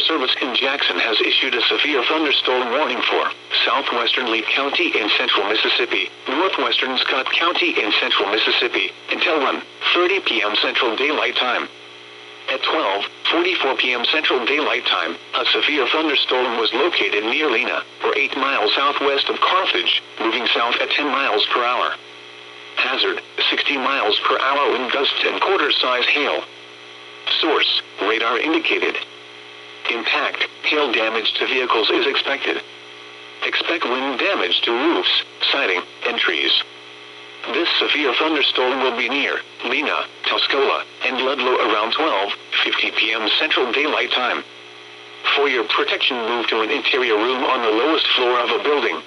Service in Jackson has issued a severe thunderstorm warning for southwestern Lee County in central Mississippi, northwestern Scott County in central Mississippi, until 1:30 p.m. Central Daylight Time. At 12:44 p.m. Central Daylight Time, a severe thunderstorm was located near Lena, or 8 miles southwest of Carthage, moving south at 10 miles per hour. Hazard, 60 miles per hour wind gusts and quarter-size hail. Source, radar indicated. Impact, hail damage to vehicles is expected. Expect wind damage to roofs, siding, and trees. This severe thunderstorm will be near Lena, Tuscola, and Ludlow around 12:50 p.m. Central Daylight Time. For your protection, move to an interior room on the lowest floor of a building.